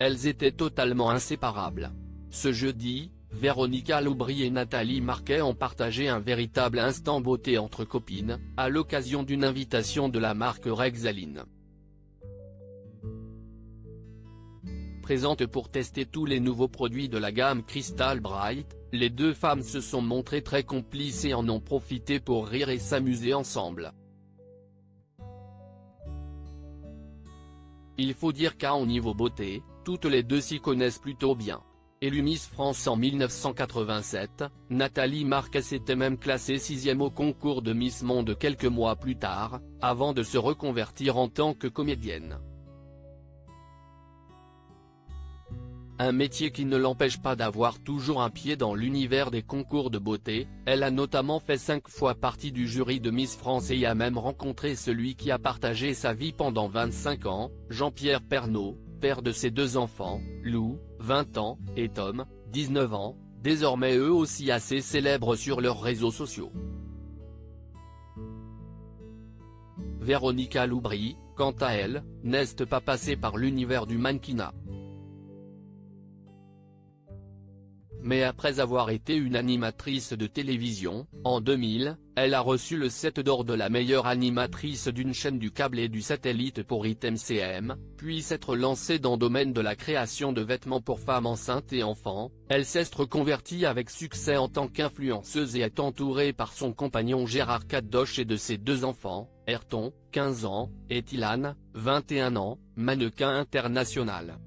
elles étaient totalement inséparables. Ce jeudi, Véronica Loubry et Nathalie Marquet ont partagé un véritable instant beauté entre copines, à l'occasion d'une invitation de la marque Rexaline. Présentes pour tester tous les nouveaux produits de la gamme Crystal Bright, les deux femmes se sont montrées très complices et en ont profité pour rire et s'amuser ensemble. Il faut dire qu'au niveau beauté, toutes les deux s'y connaissent plutôt bien. Élue Miss France en 1987, Nathalie Marquet s'était même classée 6e au concours de Miss Monde quelques mois plus tard, avant de se reconvertir en tant que comédienne. Un métier qui ne l'empêche pas d'avoir toujours un pied dans l'univers des concours de beauté, elle a notamment fait 5 fois partie du jury de Miss France et y a même rencontré celui qui a partagé sa vie pendant 25 ans, Jean-Pierre Pernaut, père de ses 2 enfants, Lou, 20 ans, et Tom, 19 ans, désormais eux aussi assez célèbres sur leurs réseaux sociaux. Véronica Loubry, quant à elle, n'est pas passée par l'univers du mannequinat. Mais après avoir été une animatrice de télévision, en 2000, elle a reçu le 7 d'or de la meilleure animatrice d'une chaîne du câble et du satellite pour ITMCM, puis s'être lancée dans le domaine de la création de vêtements pour femmes enceintes et enfants. Elle s'est reconvertie avec succès en tant qu'influenceuse et est entourée par son compagnon Gérard Kadosh et de ses 2 enfants, Ayrton, 15 ans, et Tilan, 21 ans, mannequin international.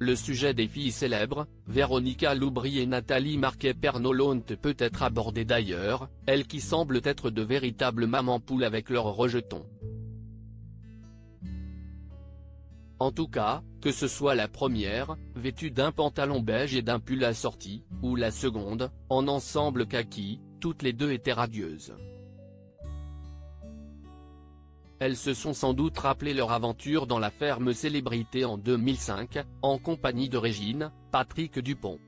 Le sujet des filles célèbres, Véronica Loubry et Nathalie Marquet Pernaut l'ont peut-être abordé d'ailleurs, elles qui semblent être de véritables mamans poules avec leurs rejetons. En tout cas, que ce soit la première, vêtue d'un pantalon beige et d'un pull assorti, ou la seconde, en ensemble kaki, toutes les deux étaient radieuses. Elles se sont sans doute rappelé leur aventure dans la ferme célébrité en 2005, en compagnie de Régine, Patrick Dupont.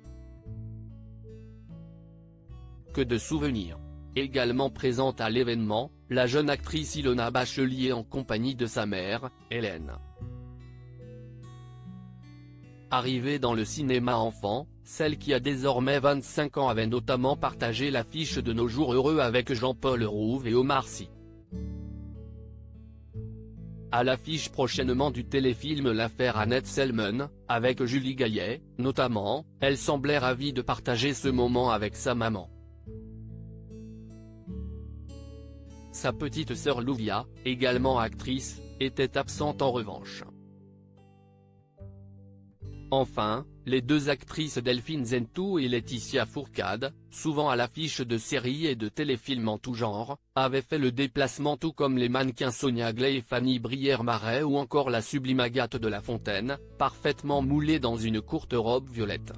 Que de souvenirs. Également présente à l'événement, la jeune actrice Ilona Bachelier en compagnie de sa mère, Hélène. Arrivée dans le cinéma enfant, celle qui a désormais 25 ans avait notamment partagé l'affiche de Nos jours heureux avec Jean-Paul Rouve et Omar Sy. À l'affiche prochainement du téléfilm L'affaire Annette Selman, avec Julie Gaillet, notamment, elle semblait ravie de partager ce moment avec sa maman. Sa petite sœur Louvia, également actrice, était absente en revanche. Enfin, les 2 actrices Delphine Zentou et Laetitia Fourcade, souvent à l'affiche de séries et de téléfilms en tout genre, avaient fait le déplacement tout comme les mannequins Sonia Gley et Fanny Brière-Marais ou encore la sublime Agathe de la Fontaine, parfaitement moulée dans une courte robe violette.